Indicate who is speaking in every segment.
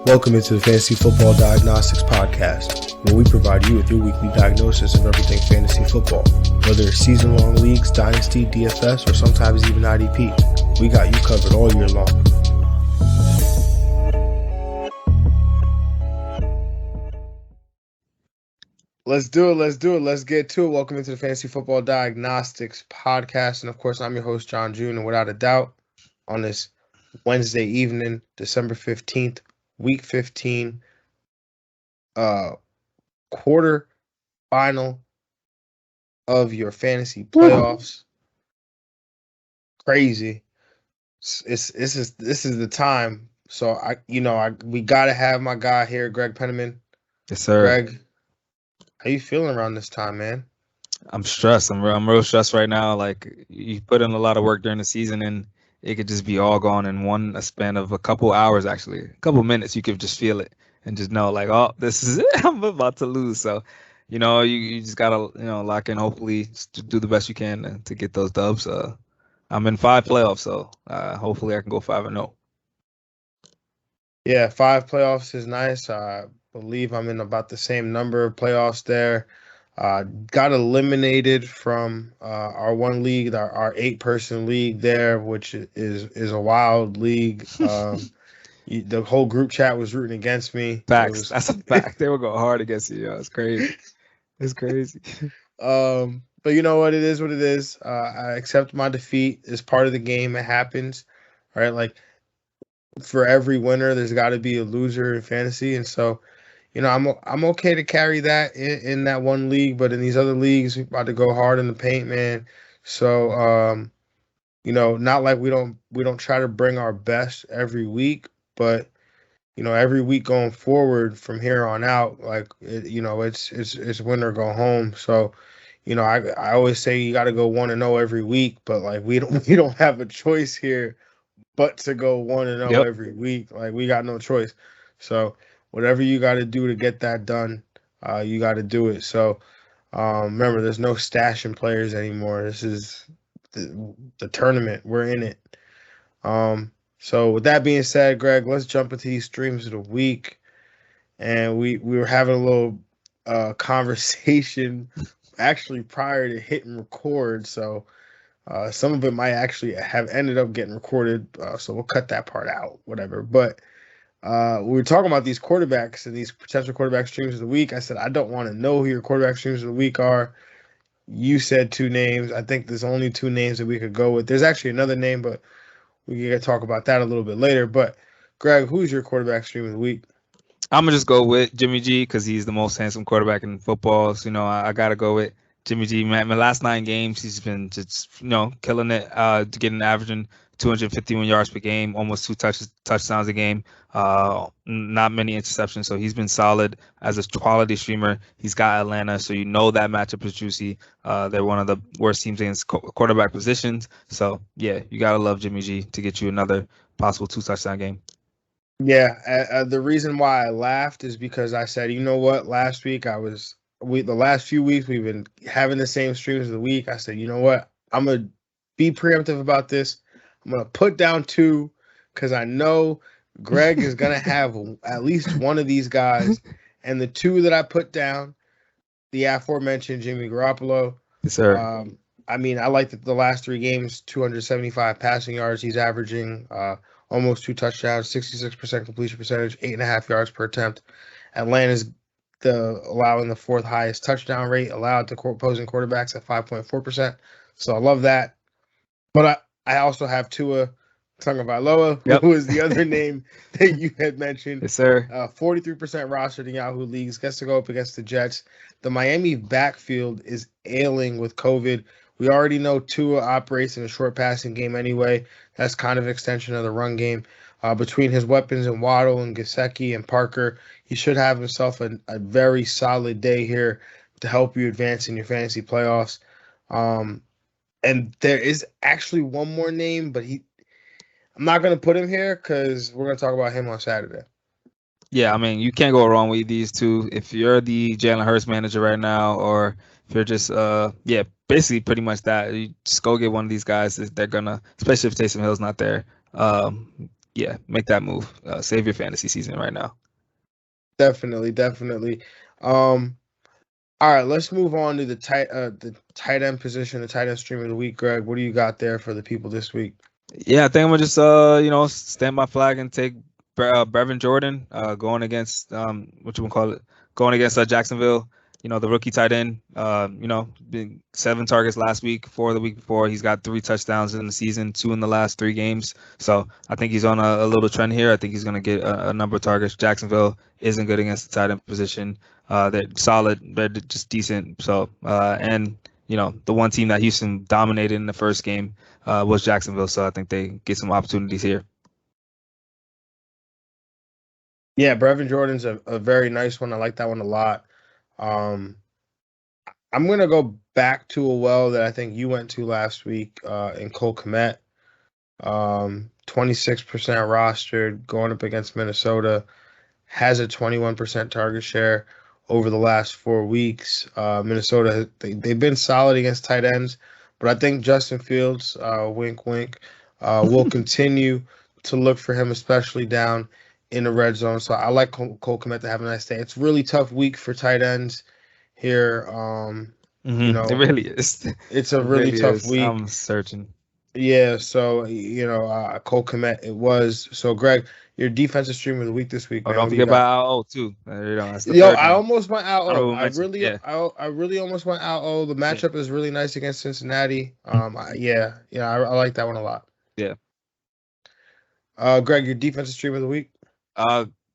Speaker 1: Welcome into the Fantasy Football Diagnostics Podcast, where we provide you with your weekly diagnosis of everything fantasy football. Whether it's season-long leagues, dynasty, DFS, or sometimes even IDP, we got you covered all year long. Let's do it. Let's get to it. Welcome into the Fantasy Football Diagnostics Podcast. And of course, I'm your host, John June. And without a doubt, on this Wednesday evening, December 15th, Week 15, quarter final of your fantasy playoffs. Crazy. This is the time. So we gotta have my guy here, Greg Penniman.
Speaker 2: Yes, sir.
Speaker 1: Greg, how you feeling around this time, man?
Speaker 2: I'm stressed. I'm real stressed right now. Like, you put in a lot of work during the season, and it could just be all gone in a span of a couple hours, actually. A couple minutes, you could just feel it and just know, like, oh, this is it. I'm about to lose. So, you just got to, lock in, hopefully, to do the best you can to get those dubs. I'm in 5 playoffs, so hopefully I can go 5-0.
Speaker 1: Yeah, 5 playoffs is nice. I believe I'm in about the same number of playoffs there. Got eliminated from our one league, our 8-person league there, which is a wild league. The whole group chat was rooting against me.
Speaker 2: Facts. That's a fact. They would go hard against you. It's crazy. It's crazy.
Speaker 1: But you know what? It is what it is. I accept my defeat. It's part of the game. It happens. All right, like, for every winner, there's got to be a loser in fantasy, and so. I'm okay to carry that in that one league, but in these other leagues, we're about to go hard in the paint, man. So, not like we don't try to bring our best every week, but every week going forward from here on out, like it's win or go home. So, I always say you got to go 1-0 every week, but like we don't have a choice here, but to go 1-0 every week. Like, we got no choice. So. Whatever you got to do to get that done, you got to do it. So, remember, there's no stashing players anymore. This is the tournament. We're in it. So, with that being said, Greg, let's jump into these streams of the week. And we were having a little conversation actually prior to hitting record. So, some of it might actually have ended up getting recorded. So, we'll cut that part out, whatever. But we were talking about these quarterbacks and these potential quarterback streams of the week. I said, I don't want to know who your quarterback streams of the week are. You said 2 names. I think there's only 2 names that we could go with. There's actually another name, but we can talk about that a little bit later. But, Greg, who's your quarterback stream of the week?
Speaker 2: I'm going to just go with Jimmy G because he's the most handsome quarterback in football. So, I got to go with Jimmy G. Man, my last 9 games, he's been just, killing it, averaging 251 yards per game, almost 2 touchdowns a game, not many interceptions. So he's been solid as a quality streamer. He's got Atlanta, so that matchup is juicy. They're one of the worst teams against quarterback positions. So, yeah, you got to love Jimmy G to get you another possible 2-touchdown game.
Speaker 1: Yeah, the reason why I laughed is because I said, you know what, last week the last few weeks we've been having the same streams of the week. I said, you know what, I'm going to be preemptive about this. I'm going to put down 2 because I know Greg is going to have at least one of these guys. And the 2 that I put down, the aforementioned Jimmy Garoppolo.
Speaker 2: Yes, sir.
Speaker 1: I like the last 3 games, 275 passing yards. He's averaging almost 2 touchdowns, 66% completion percentage, 8.5 yards per attempt. Atlanta's allowing the 4th highest touchdown rate allowed to opposing quarterbacks at 5.4%. So I love that. But I also have Tua Tagovailoa, who is the other name that you had mentioned.
Speaker 2: Yes, sir.
Speaker 1: 43% rostered in Yahoo leagues. Gets to go up against the Jets. The Miami backfield is ailing with COVID. We already know Tua operates in a short passing game anyway. That's kind of an extension of the run game. Between his weapons and Waddle and Gesicki and Parker, he should have himself a very solid day here to help you advance in your fantasy playoffs. And there is actually one more name, but I'm not going to put him here because we're going to talk about him on Saturday.
Speaker 2: Yeah, you can't go wrong with these 2. If you're the Jalen Hurts manager right now, or if you're just, basically pretty much that, you just go get one of these guys. They're going to, especially if Taysom Hill's not there, Yeah, make that move. Save your fantasy season right now.
Speaker 1: Definitely. All right, let's move on to the tight end position, the tight end stream of the week. Greg, what do you got there for the people this week?
Speaker 2: Yeah, I think I'm gonna just stand my flag and take Brevin Jordan going against going against Jacksonville. The rookie tight end. Been 7 targets last week, 4 the week before. He's got 3 touchdowns in the season, 2 in the last 3 games. So I think he's on a little trend here. I think he's gonna get a number of targets. Jacksonville isn't good against the tight end position. They're solid. They're just decent. So and the one team that Houston dominated in the first game was Jacksonville. So I think they get some opportunities here.
Speaker 1: Yeah, Brevin Jordan's a very nice one. I like that one a lot. I'm going to go back to a well that I think you went to last week in Cole Kmet. 26% rostered, going up against Minnesota. Has a 21% target share over the last 4 weeks. Minnesota, they've been solid against tight ends, but I think Justin Fields, wink, wink, will continue to look for him, especially down in the red zone. So I like Cole Kmet to have a nice day. It's a really tough week for tight ends here.
Speaker 2: It really is.
Speaker 1: It's a
Speaker 2: It
Speaker 1: really
Speaker 2: really
Speaker 1: tough
Speaker 2: is.
Speaker 1: week.
Speaker 2: I'm searching.
Speaker 1: Yeah, so Cole Kmet it was. So Greg, your defensive stream of the week this week,
Speaker 2: Oh,
Speaker 1: man.
Speaker 2: don't
Speaker 1: What do you
Speaker 2: forget
Speaker 1: got?
Speaker 2: about Al too. That's the
Speaker 1: Yo,
Speaker 2: third
Speaker 1: I
Speaker 2: name.
Speaker 1: almost went out.
Speaker 2: Honorable
Speaker 1: I
Speaker 2: mention.
Speaker 1: really,
Speaker 2: Yeah.
Speaker 1: I really almost went out. Oh, the
Speaker 2: Yeah.
Speaker 1: matchup is really nice against Cincinnati. I like that one a lot.
Speaker 2: Yeah.
Speaker 1: Greg, your defensive stream of the week.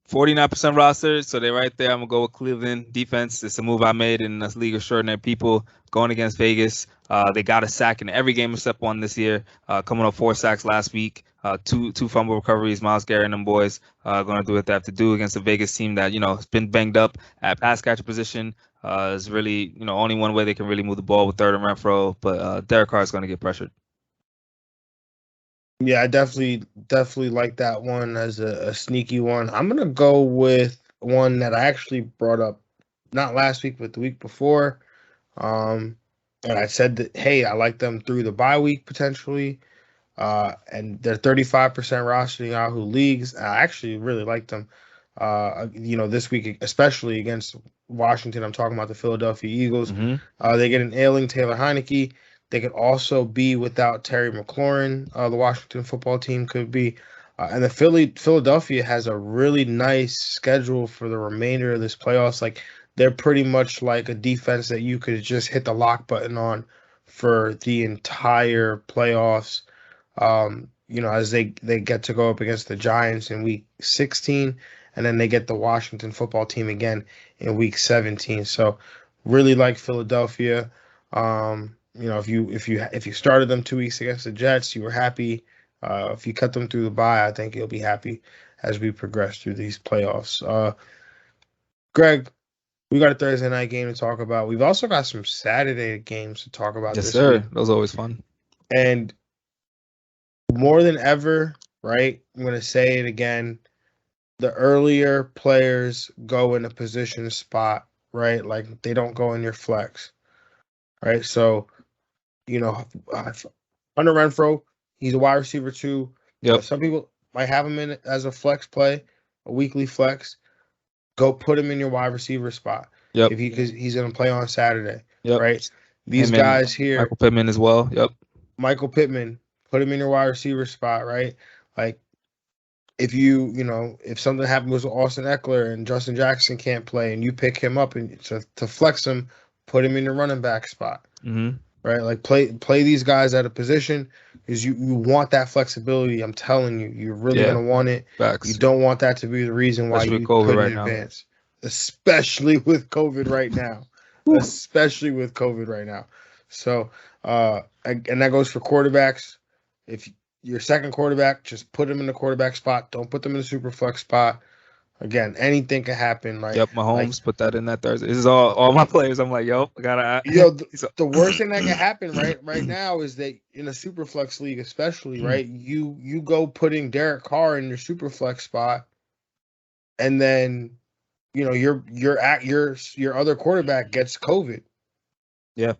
Speaker 2: 49% roster, so they're right there. I'm gonna go with Cleveland defense. It's a move I made in this league of extraordinary people going against Vegas. They got a sack in every game except one this year. Coming up 4 sacks last week. Two fumble recoveries. Myles Garrett and them boys gonna do what they have to do against a Vegas team that has been banged up at pass catcher position. Is really only one way they can really move the ball with third and Renfro, but Derek Carr is gonna get pressured.
Speaker 1: Yeah, I definitely like that one as a sneaky one. I'm gonna go with one that I actually brought up not last week, but the week before. And I said that, hey, I like them through the bye week potentially. And they're 35% roster in Yahoo leagues. I actually really like them. This week, especially against Washington. I'm talking about the Philadelphia Eagles. They get an ailing Taylor Heineke. They could also be without Terry McLaurin. The Washington football team could be. And the Philadelphia has a really nice schedule for the remainder of this playoffs. Like, they're pretty much like a defense that you could just hit the lock button on for the entire playoffs. As they get to go up against the Giants in week 16, and then they get the Washington football team again in week 17. So really like Philadelphia. If you started them 2 weeks against the Jets, you were happy. If you cut them through the bye, I think you'll be happy as we progress through these playoffs. Greg, we got a Thursday night game to talk about. We've also got some Saturday games to talk about
Speaker 2: Yes,
Speaker 1: this
Speaker 2: sir.
Speaker 1: week.
Speaker 2: Those are always fun.
Speaker 1: And more than ever, right? I'm going to say it again. The earlier players go in a position spot, right? Like, they don't go in your flex, right? So, Hunter Renfro, he's a wide receiver too.
Speaker 2: Yep.
Speaker 1: Some people might have him in as a flex play, a weekly flex. Go put him in your wide receiver spot.
Speaker 2: Yep.
Speaker 1: Because he's going to play on Saturday,
Speaker 2: Yep.
Speaker 1: right? These
Speaker 2: Him and
Speaker 1: guys here,
Speaker 2: Michael Pittman as well. Yep.
Speaker 1: Michael Pittman, put him in your wide receiver spot, right? Like, if if something happens with Austin Eckler and Justin Jackson can't play and you pick him up and to flex him, put him in your running back spot, right? Like, play these guys at a position because you want that flexibility. I'm telling you, you're really going to want it.
Speaker 2: Facts.
Speaker 1: You don't want that to be the reason why
Speaker 2: Especially
Speaker 1: you
Speaker 2: with COVID
Speaker 1: put
Speaker 2: right
Speaker 1: in
Speaker 2: now.
Speaker 1: advance, especially with COVID right now. Especially with COVID right now. So, and that goes for quarterbacks. If your second quarterback, just put him in the quarterback spot. Don't put them in the super flex spot. Again, anything can happen. Like,
Speaker 2: Yep, Mahomes put that in that Thursday. This is all my players. I'm like, I gotta.
Speaker 1: The worst thing that can happen right now is that in a super flex league, especially, right, you go putting Derek Carr in your super flex spot, and then your other quarterback gets COVID.
Speaker 2: Yeah.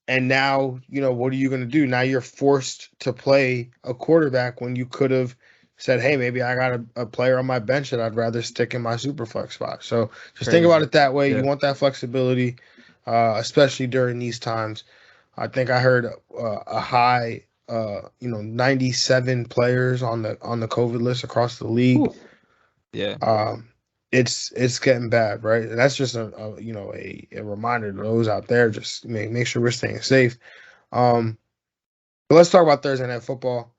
Speaker 1: And now, what are you going to do? Now you're forced to play a quarterback when you could have said, hey, maybe I got a player on my bench that I'd rather stick in my super flex spot. So just
Speaker 2: Crazy.
Speaker 1: think about it that way.
Speaker 2: Yeah.
Speaker 1: You want that flexibility, especially during these times. I think I heard a high, 97 players on the COVID list across the league.
Speaker 2: Ooh. Yeah.
Speaker 1: It's getting bad, right? And that's just a reminder to those out there. Just make sure we're staying safe. But let's talk about Thursday Night Football.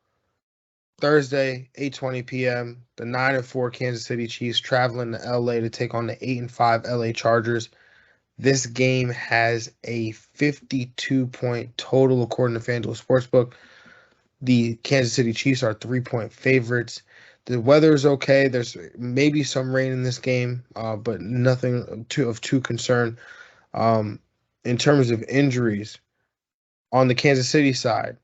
Speaker 1: Thursday, 8:20 p.m. The 9-4 Kansas City Chiefs traveling to LA to take on the 8-5 LA Chargers. This game has a 52-point total according to FanDuel Sportsbook. The Kansas City Chiefs are 3-point favorites. The weather is okay. There's maybe some rain in this game, but nothing of too concern. In terms of injuries, on the Kansas City side,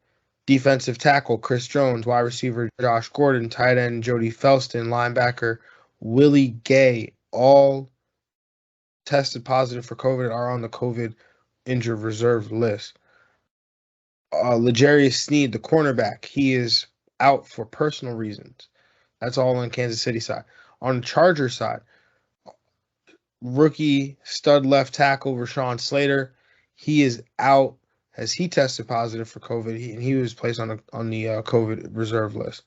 Speaker 1: defensive tackle Chris Jones, wide receiver Josh Gordon, tight end Jody Felston, linebacker Willie Gay, all tested positive for COVID, are on the COVID injured reserve list. L'Jarius Sneed, the cornerback, he is out for personal reasons. That's all on Kansas City side. On the Chargers side, rookie stud left tackle Rashawn Slater, he is out as he tested positive for COVID, and he was placed on the COVID reserve list.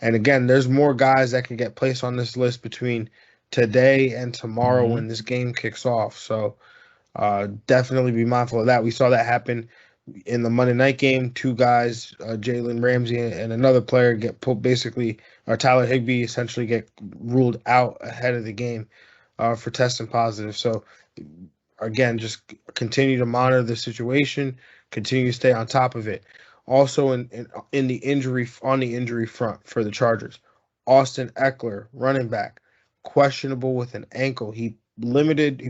Speaker 1: And again, there's more guys that can get placed on this list between today and tomorrow when this game kicks off. So definitely be mindful of that. We saw that happen in the Monday night game. Two guys, Jalen Ramsey and another player, get pulled, basically, or Tyler Higbee essentially get ruled out ahead of the game for testing positive. So again, just continue to monitor the situation, continue to stay on top of it. Also in the injury front for the Chargers, Austin Eckler, running back, questionable with an ankle. He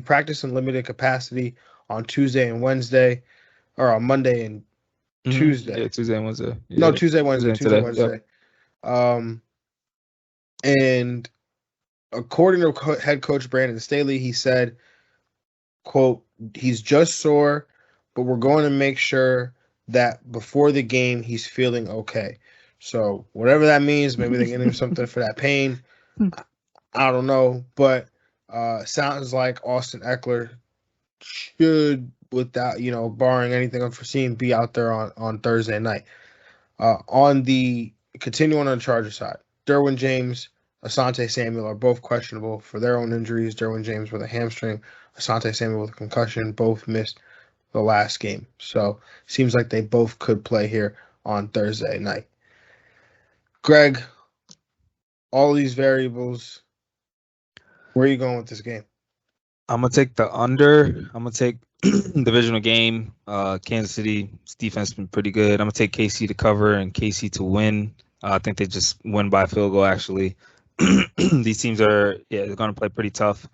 Speaker 1: practiced in limited capacity on Tuesday and Wednesday, or on Monday and Tuesday.
Speaker 2: Yeah, Tuesday and Wednesday. Yeah.
Speaker 1: No, Tuesday, Wednesday. Yep. And according to head coach Brandon Staley, he said, quote, he's just sore, but we're going to make sure that before the game he's feeling okay. So whatever that means, maybe they're getting him something for that pain. I don't know, but sounds like Austin Eckler should, without barring anything unforeseen, be out there on Thursday night. Continuing on the Charger side, Derwin James, Asante Samuel are both questionable for their own injuries. Derwin James with a hamstring, Asante Samuel with a concussion, both missed the last game. So seems like they both could play here on Thursday night. Greg, all these variables, where are you going with this game?
Speaker 2: I'm going to take the under. I'm going to take divisional game. Kansas City's defense has been pretty good. I'm going to take KC to cover and KC to win. I think they just win by a field goal, actually. These teams they're going to play pretty tough.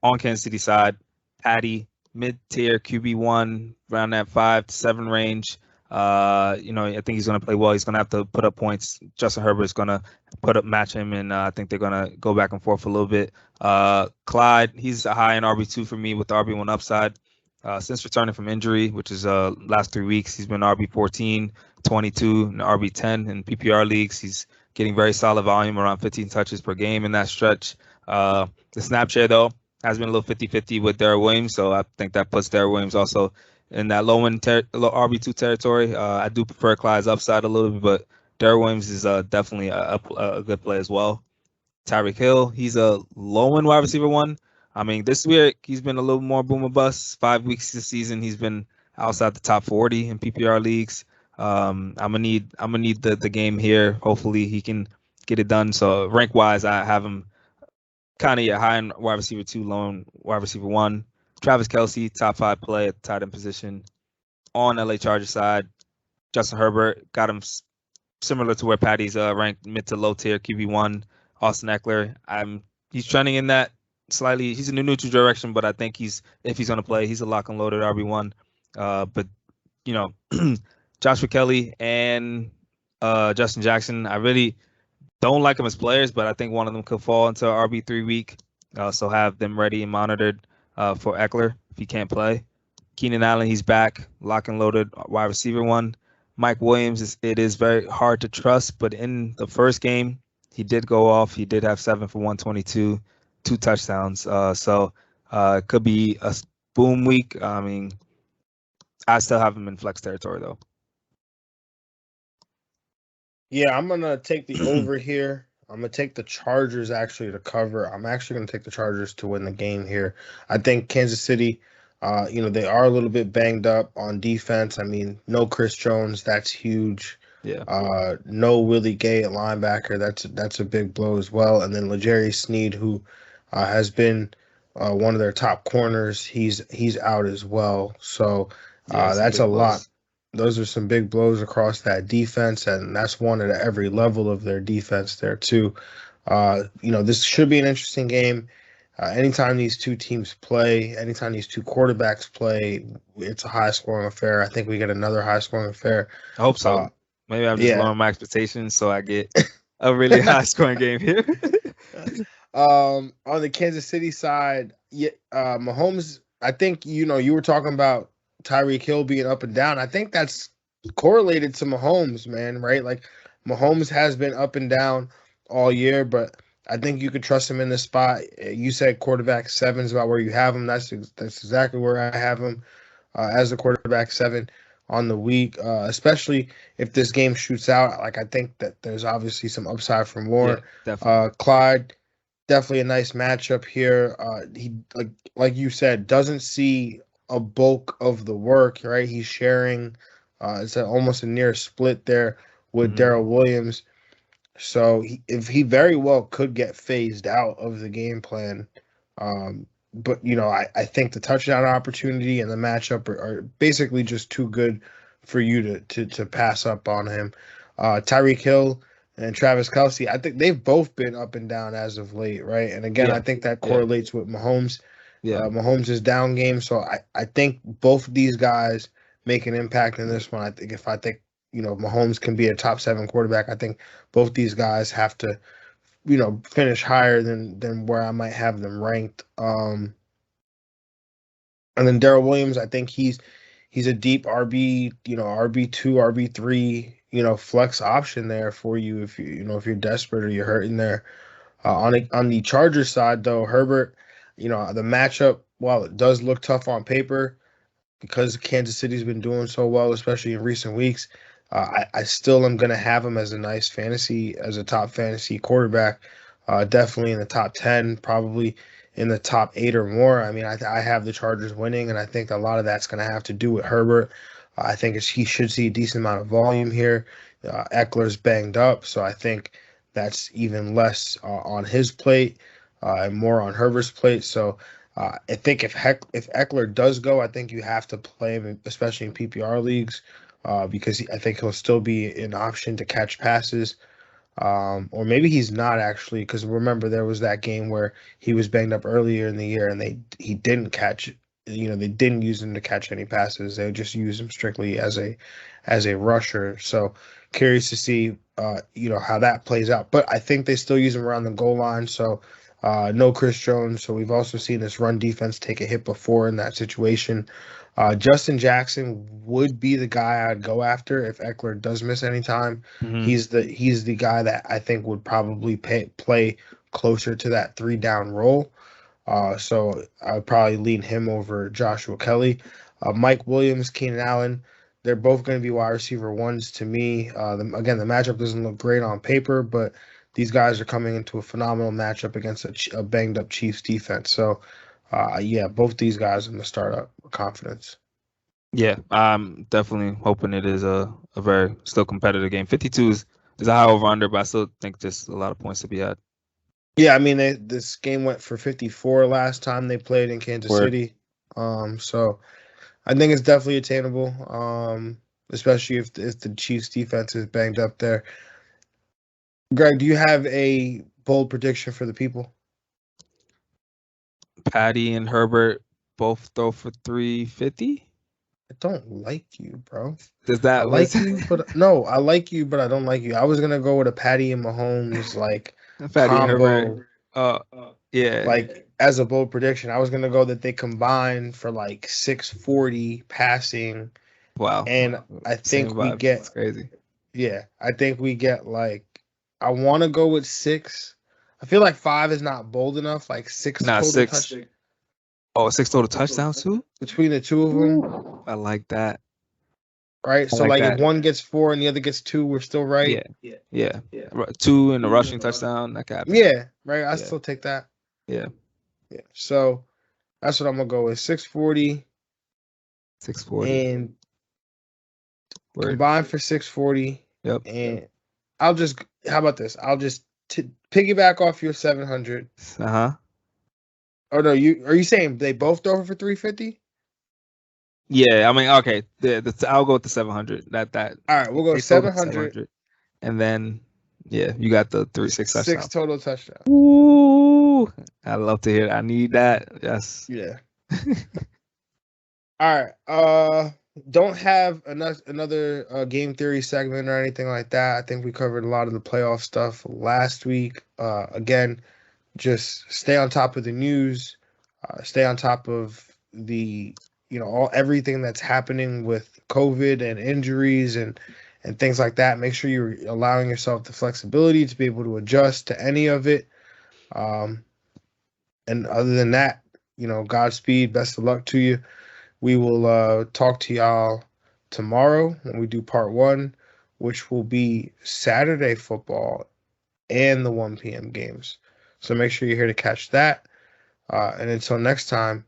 Speaker 2: On Kansas City side, Patty, mid-tier QB1, around that 5 to 7 range. I think he's going to play well. He's going to have to put up points. Justin Herbert's going to match him, and I think they're going to go back and forth a little bit. Clyde, he's a high in RB2 for me with the RB1 upside. Since returning from injury, which is last 3 weeks, he's been RB14, 22, and RB10 in PPR leagues. He's getting very solid volume, around 15 touches per game in that stretch. The snap share, though, has been a little 50-50 with Daryl Williams, so I think that puts Daryl Williams also in that low RB2 territory. I do prefer Clyde's upside a little bit, but Daryl Williams is definitely a good play as well. Tyreek Hill, he's a low-end wide receiver 1. I mean, this week he's been a little more boom or bust. 5 weeks this season, he's been outside the top 40 in PPR leagues. I'm gonna need the game here. Hopefully he can get it done. So rank wise, I have him kind of high in wide receiver 2, low in wide receiver 1. Travis Kelce, top 5 play at the tight end position. On LA Chargers side, Justin Herbert, got him similar to where Patty's ranked mid to low tier QB1. Austin Eckler, he's trending in that slightly. He's in the neutral direction, but I think if he's going to play, he's a lock and loaded RB1. But Joshua Kelly and Justin Jackson, I really don't like them as players, but I think one of them could fall into RB3 week. So have them ready and monitored for Eckler if he can't play. Keenan Allen, he's back, lock and loaded wide receiver 1. Mike Williams, it is very hard to trust, but in the first game, He did go off. He did have 7 for 122, 2 touchdowns. So it could be a boom week. I mean, I still have him in flex territory though.
Speaker 1: Yeah, I'm gonna take the over here. I'm gonna take the Chargers actually to cover. I'm actually gonna take the Chargers to win the game here. I think Kansas City, they are a little bit banged up on defense. I mean, no Chris Jones, that's huge.
Speaker 2: Yeah.
Speaker 1: No Willie Gay at linebacker, that's a big blow as well. And then L'Jarius Sneed, who has been one of their top corners, he's out as well. So that's a lot. Those are some big blows across that defense, and that's one at every level of their defense there too. This should be an interesting game. Anytime these two teams play, anytime these two quarterbacks play, it's a high-scoring affair. I think we get another high-scoring affair.
Speaker 2: I hope so. Maybe I'm just lowering my expectations so I get a really high-scoring game here.
Speaker 1: On the Kansas City side, Mahomes, I think, you were talking about Tyreek Hill being up and down. I think that's correlated to Mahomes, man, right? Like Mahomes has been up and down all year, but I think you could trust him in this spot. You said quarterback 7 is about where you have him. That's exactly where I have him as the quarterback 7 on the week, especially if this game shoots out. Like I think that there's obviously some upside for more.
Speaker 2: Yeah, definitely.
Speaker 1: Clyde, definitely a nice matchup here. He like you said, doesn't see a bulk of the work, right? He's sharing. It's almost a near split there with Daryl Williams. So if he very well could get phased out of the game plan. But I think the touchdown opportunity and the matchup are basically just too good for you to pass up on him. Tyreek Hill and Travis Kelce, I think they've both been up and down as of late, right? And again, I think that correlates with Mahomes.
Speaker 2: Yeah.
Speaker 1: Mahomes' down game. So I think both of these guys make an impact in this one. I think Mahomes can be a top 7 quarterback, I think both these guys have to, finish higher than where I might have them ranked. And then Daryl Williams, I think he's a deep RB, RB2, RB3, flex option there for you if if you're desperate or you're hurting there. On the Chargers side though, Herbert, the matchup, while it does look tough on paper, because Kansas City's been doing so well, especially in recent weeks, I still am going to have him as a top fantasy quarterback, definitely in the top 10, probably in the top 8 or more. I mean, I have the Chargers winning, and I think a lot of that's going to have to do with Herbert. I think he should see a decent amount of volume here. Eckler's banged up, so I think that's even less on his plate and more on Herbert's plate. So I think if Eckler does go, I think you have to play him, especially in PPR leagues, because I think he'll still be an option to catch passes. Or maybe he's not actually, because remember there was that game where he was banged up earlier in the year and he didn't catch. They didn't use him to catch any passes. They just used him strictly as a rusher. So curious to see how that plays out. But I think they still use him around the goal line. So no Chris Jones. So we've also seen this run defense take a hit before in that situation. Justin Jackson would be the guy I'd go after if Eckler does miss any time. He's the guy that I think would probably play closer to that 3-down role. So I'd probably lean him over Joshua Kelly. Mike Williams, Keenan Allen, they're both going to be wide receiver 1s to me. Again, the matchup doesn't look great on paper, but these guys are coming into a phenomenal matchup against a banged-up Chiefs defense. So, both these guys in the startup with confidence.
Speaker 2: Yeah, I'm definitely hoping it is a very still competitive game. 52 is a high over-under, but I still think just a lot of points to be had.
Speaker 1: Yeah, I mean, this game went for 54 last time they played in Kansas City. So I think it's definitely attainable, especially if the Chiefs defense is banged up there. Greg, do you have a bold prediction for the people?
Speaker 2: Patty and Herbert both throw for 350?
Speaker 1: I don't like you, bro.
Speaker 2: Does that
Speaker 1: I like you, but no, I like you, but I don't like you. I was gonna go with a Patty and Mahomes
Speaker 2: Patty
Speaker 1: combo.
Speaker 2: And yeah.
Speaker 1: Like as a bold prediction, I was gonna go that they combine for 640 passing.
Speaker 2: Wow.
Speaker 1: And I think we get
Speaker 2: That's crazy.
Speaker 1: Yeah, I think we get I want to go with 6. I feel like 5 is not bold enough. Like 6
Speaker 2: Nah,
Speaker 1: total
Speaker 2: 6.
Speaker 1: touchdowns
Speaker 2: Oh, 6 total touchdowns too.
Speaker 1: between the two of them.
Speaker 2: Ooh, I like that.
Speaker 1: Right.
Speaker 2: I
Speaker 1: So
Speaker 2: like
Speaker 1: like if
Speaker 2: that.
Speaker 1: one gets 4 and the other gets 2, we're still right.
Speaker 2: Yeah. 2 in the rushing touchdown. That could happen.
Speaker 1: Yeah. Right. I still take that.
Speaker 2: Yeah.
Speaker 1: So that's what I'm gonna go with. 640.
Speaker 2: 640.
Speaker 1: And
Speaker 2: Word.
Speaker 1: combined for 640.
Speaker 2: Yep.
Speaker 1: And how about this? I'll just piggyback off your 700. Oh no, are you saying they both throw for 350?
Speaker 2: Yeah, I mean, okay. I'll go with the 700. That.
Speaker 1: All right, we'll go 700.
Speaker 2: And then, yeah, you got the 6 touchdowns.
Speaker 1: 6 total touchdowns.
Speaker 2: Ooh, I love to hear that. I need that. Yes.
Speaker 1: Yeah. All right. Don't have another game theory segment or anything like that. I think we covered a lot of the playoff stuff last week. Again, just stay on top of the news. Stay on top of the everything that's happening with COVID and injuries and things like that. Make sure you're allowing yourself the flexibility to be able to adjust to any of it. And other than that, Godspeed, best of luck to you. We will talk to y'all tomorrow when we do part 1, which will be Saturday football and the 1 p.m. games. So make sure you're here to catch that. And until next time,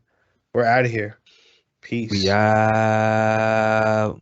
Speaker 1: we're out of here. Peace.
Speaker 2: We out.